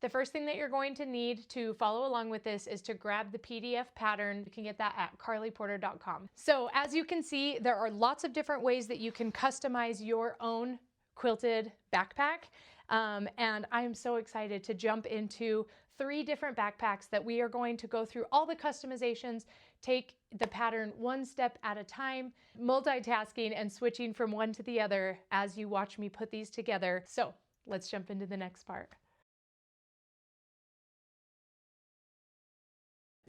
The first thing that you're going to need to follow along with this is to grab the PDF pattern. You can get that at carlyporter.com. So as you can see, there are lots of different ways that you can customize your own quilted backpack. And I'm so excited to jump into 3 different backpacks that we are going to go through all the customizations, take the pattern one step at a time, multitasking and switching from one to the other as you watch me put these together. So let's jump into the next part.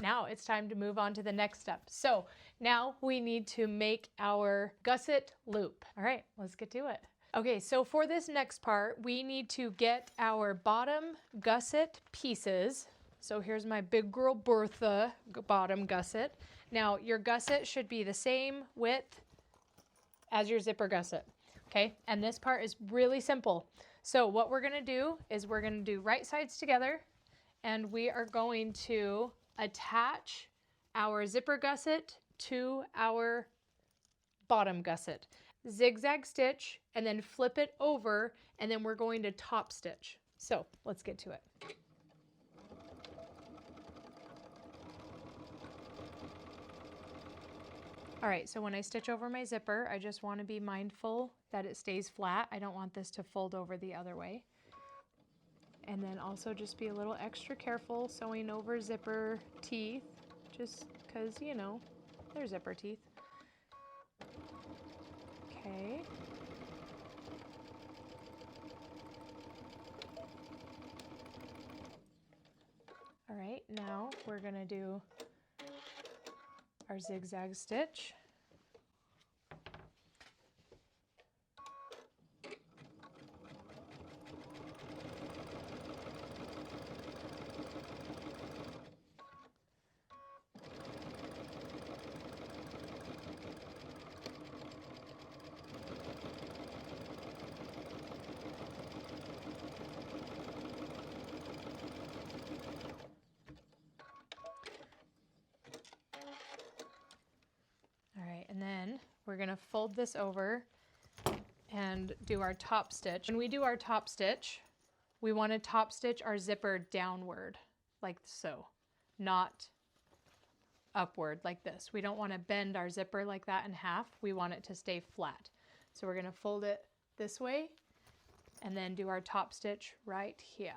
Now it's time to move on to the next step. So now we need to make our gusset loop. All right, let's get to it. Okay, so for this next part, we need to get our bottom gusset pieces. So here's my Big Gorl Bortha bottom gusset. Now your gusset should be the same width as your zipper gusset, okay? And this part is really simple. So what we're gonna do is we're gonna do right sides together, and we are going to attach our zipper gusset to our bottom gusset. Zigzag stitch and then flip it over, and then we're going to top stitch. So let's get to it. All right, so when I stitch over my zipper, I just want to be mindful that it stays flat. I don't want this to fold over the other way. And then also just be a little extra careful sewing over zipper teeth, just because, you know, they're zipper teeth. Okay. All right, now we're gonna do our zigzag stitch. And then we're gonna fold this over and do our top stitch. When we do our top stitch, we wanna top stitch our zipper downward, like so, not upward like this. We don't wanna bend our zipper like that in half. We want it to stay flat. So we're gonna fold it this way and then do our top stitch right here.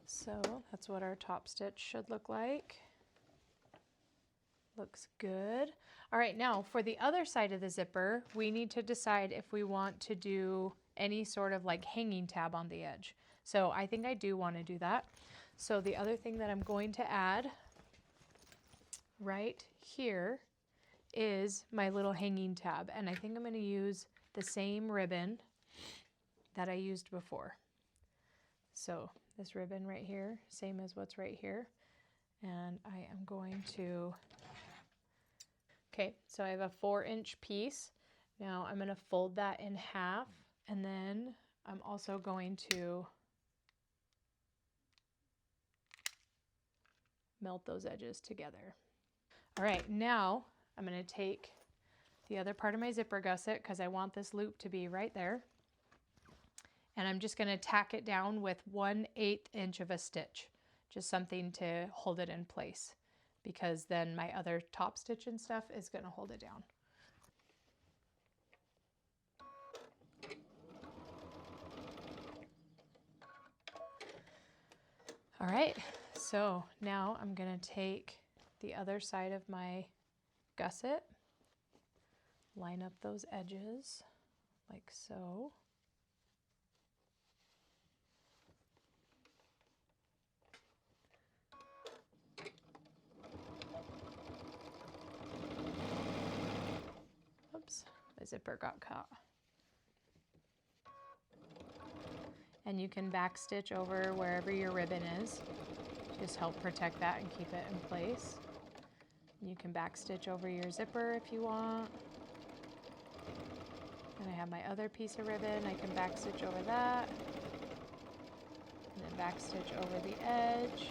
So that's what our top stitch should look like. Looks good. All right, now for the other side of the zipper, we need to decide if we want to do any sort of like hanging tab on the edge. So I think I do want to do that. So the other thing that I'm going to add right here is my little hanging tab. And I think I'm going to use the same ribbon that I used before. So this ribbon right here, same as what's right here. And I am going to, okay, so I have a 4-inch piece. Now I'm going to fold that in half, and then I'm also going to melt those edges together. All right, now I'm going to take the other part of my zipper gusset because I want this loop to be right there. And I'm just going to tack it down with 1/8 inch of a stitch, just something to hold it in place, because then my other top stitch and stuff is going to hold it down. All right, so now I'm going to take the other side of my gusset, line up those edges like so. Oops, my zipper got caught. and you can backstitch over wherever your ribbon is. Just help protect that and keep it in place. You can backstitch over your zipper if you want. And I have my other piece of ribbon. I can backstitch over that. And then backstitch over the edge.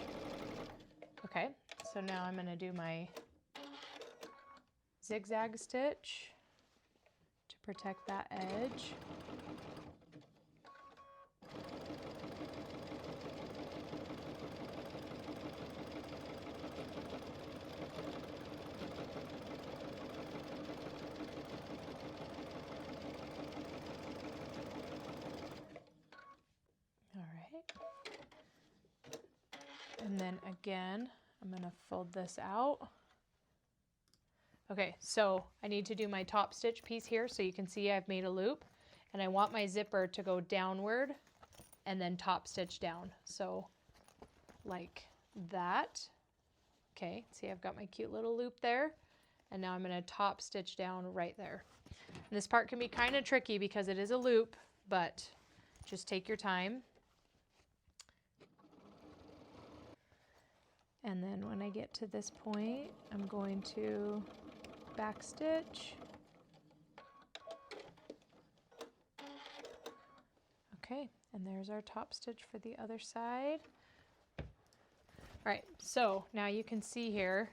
Okay, so now I'm going to do my zigzag stitch to protect that edge. And then again, I'm going to fold this out. Okay, so I need to do my top stitch piece here so you can see I've made a loop, and I want my zipper to go downward and then top stitch down. So like that. Okay, see I've got my cute little loop there, and now I'm going to top stitch down right there. And this part can be kind of tricky because it is a loop, but just take your time. And then when I get to this point, I'm going to backstitch. Okay, and there's our top stitch for the other side. All right, so now you can see here,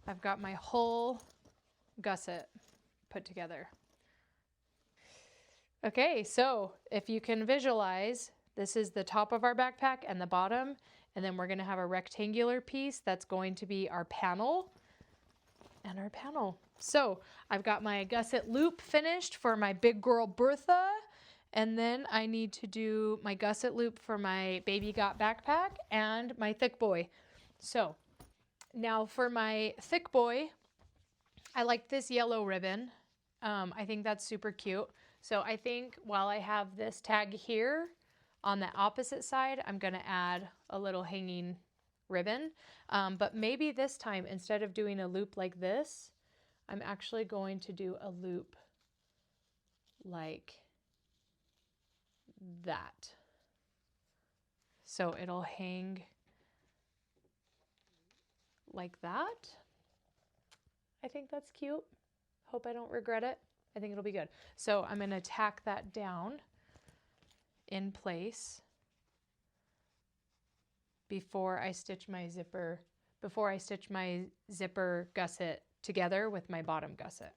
I've got my whole gusset put together. Okay, so if you can visualize, this is the top of our backpack and the bottom, and then we're going to have a rectangular piece that's going to be our panel and our panel. So I've got my gusset loop finished for my Big Gorl Bortha, and then I need to do my gusset loop for my Baby Got backpack and my Thicc Boi. So now for my Thicc Boi, I like this yellow ribbon. I think that's super cute. So I think while I have this tag here, on the opposite side, I'm going to add a little hanging ribbon. But maybe this time, instead of doing a loop like this, I'm actually going to do a loop like that. So it'll hang like that. I think that's cute. Hope I don't regret it. I think it'll be good. So I'm going to tack that down in place before I stitch my zipper gusset together with my bottom gusset.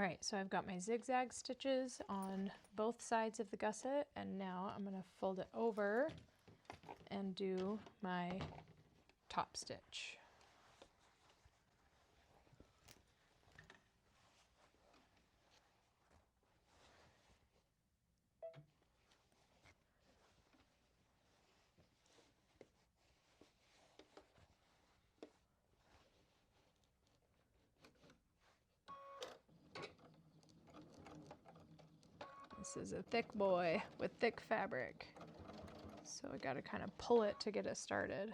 All right, so I've got my zigzag stitches on both sides of the gusset, and now I'm going to fold it over and do my top stitch. This is a Thicc Boi with thick fabric. So I got to kind of pull it to get it started.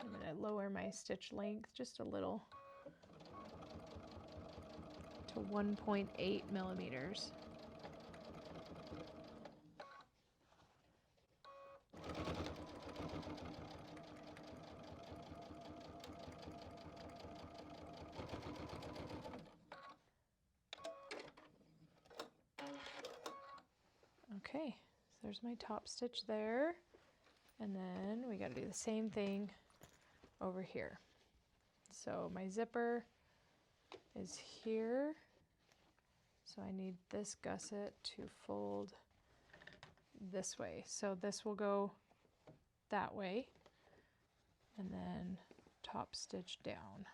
I'm going to lower my stitch length just a little to 1.8 millimeters. Okay, so there's my top stitch there, and then we got to do the same thing over here. So my zipper is here, so I need this gusset to fold this way. So this will go that way, and then top stitch down.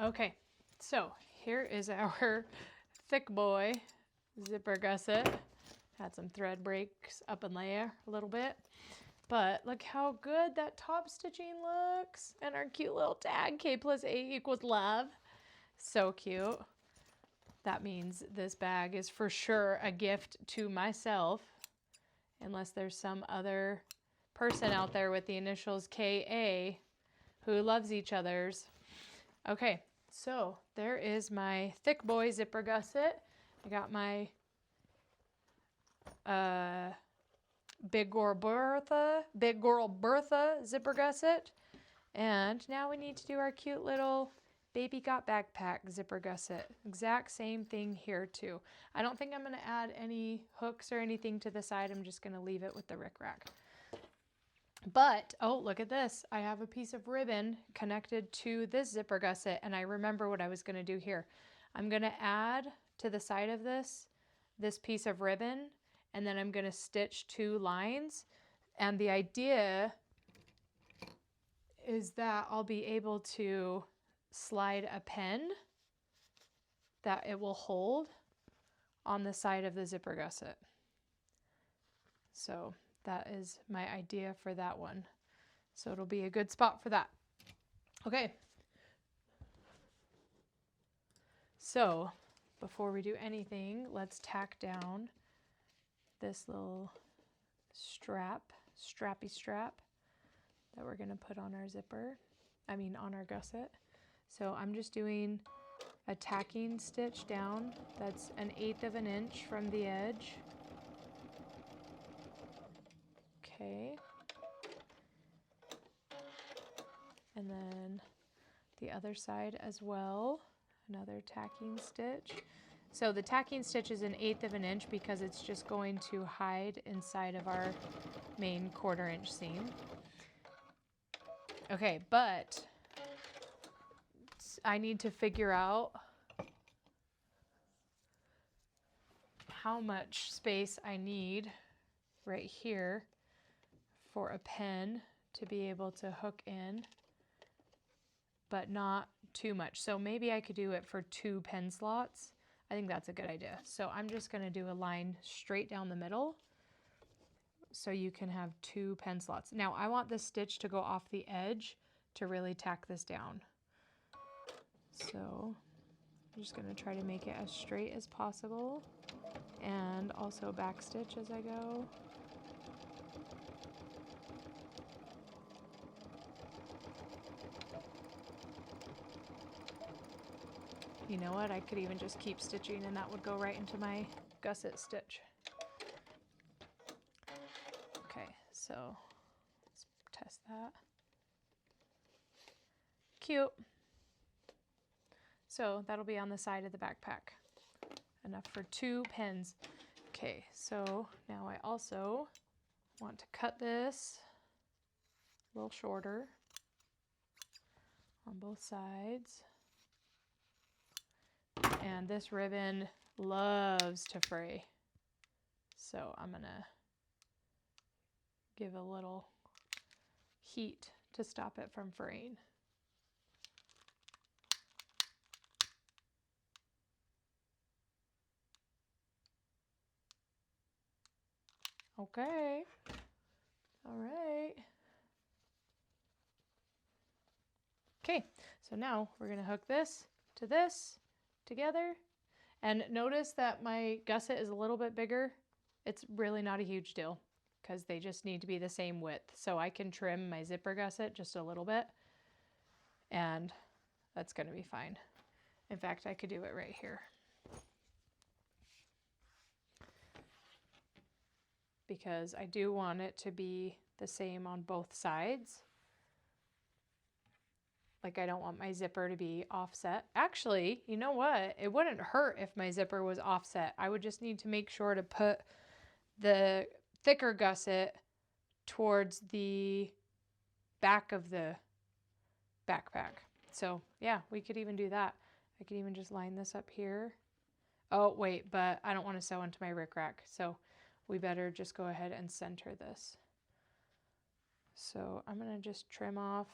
Okay, so here is our Thicc Boi zipper gusset. Had some thread breaks up in there a little bit, but look how good that top stitching looks, and our cute little tag, K plus A equals love. So cute. That means this bag is for sure a gift to myself, unless there's some other person out there with the initials KA who loves each other's. Okay, so there is my Thicc Boi zipper gusset. I got my Big Gorl Bortha zipper gusset. And now we need to do our cute little baby got backpack zipper gusset. Exact same thing here too. I don't think I'm going to add any hooks or anything to the side. I'm just going to leave it with the rickrack. But, oh, look at this. I have a piece of ribbon connected to this zipper gusset, and I remember what I was going to do here. I'm going to add to the side of this piece of ribbon, and then I'm going to stitch 2 lines. And the idea is that I'll be able to slide a pen that it will hold on the side of the zipper gusset. So that is my idea for that one. So it'll be a good spot for that. Okay. So before we do anything, let's tack down this little strappy strap that we're going to put on our zipper. On our gusset. So I'm just doing a tacking stitch down. That's 1/8 of an inch from the edge. Okay. And then the other side as well, another tacking stitch. So the tacking stitch is 1/8 of an inch because it's just going to hide inside of our main 1/4 inch seam. Okay, but I need to figure out how much space I need right here for a pen to be able to hook in, but not too much. So maybe I could do it for 2 pen slots. I think that's a good idea. So I'm just going to do a line straight down the middle so you can have 2 pen slots. Now I want this stitch to go off the edge to really tack this down. So I'm just going to try to make it as straight as possible and also backstitch as I go. You know what? I could even just keep stitching and that would go right into my gusset stitch. Okay, so let's test that. Cute. So that'll be on the side of the backpack. Enough for 2 pins. Okay, so now I also want to cut this a little shorter on both sides. And this ribbon loves to fray. So I'm gonna give a little heat to stop it from fraying. Okay. All right. Okay, so now we're gonna hook this to this together. And notice that my gusset is a little bit bigger. It's really not a huge deal because they just need to be the same width. So I can trim my zipper gusset just a little bit and that's gonna be fine. In fact, I could do it right here. Because I do want it to be the same on both sides. Like I don't want my zipper to be offset. Actually, you know what? It wouldn't hurt if my zipper was offset. I would just need to make sure to put the thicker gusset towards the back of the backpack. So yeah, we could even do that. I could even just line this up here. Oh wait, but I don't want to sew into my rickrack. So we better just go ahead and center this. So I'm gonna just trim off.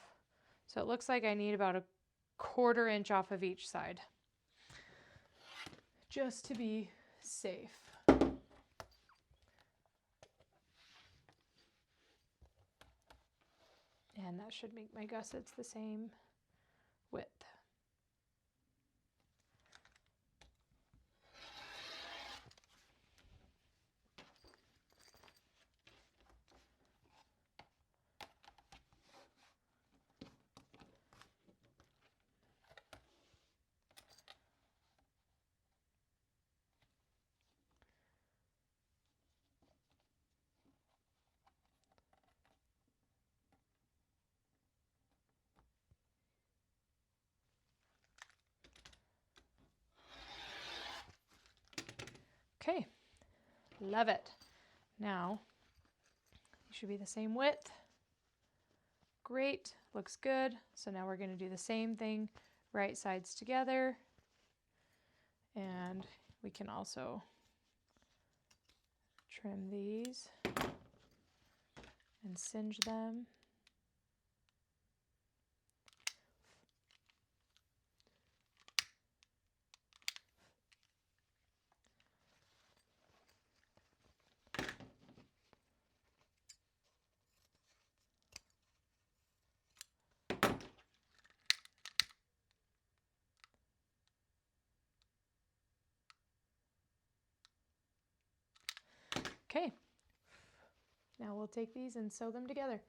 So it looks like I need about a 1/4 inch off of each side, just to be safe. And that should make my gussets the same width. Okay, love it. Now, it should be the same width. Great, looks good. So now we're going to do the same thing, right sides together. And we can also trim these and singe them. Okay, now we'll take these and sew them together.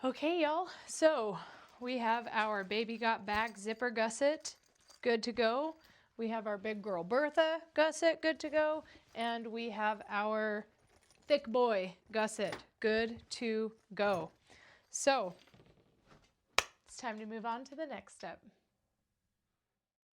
Okay, y'all, so we have our Baby Got Back zipper gusset good to go. We have our Big Gorl Bortha gusset good to go. And we have our Thicc Boi gusset good to go. So it's time to move on to the next step.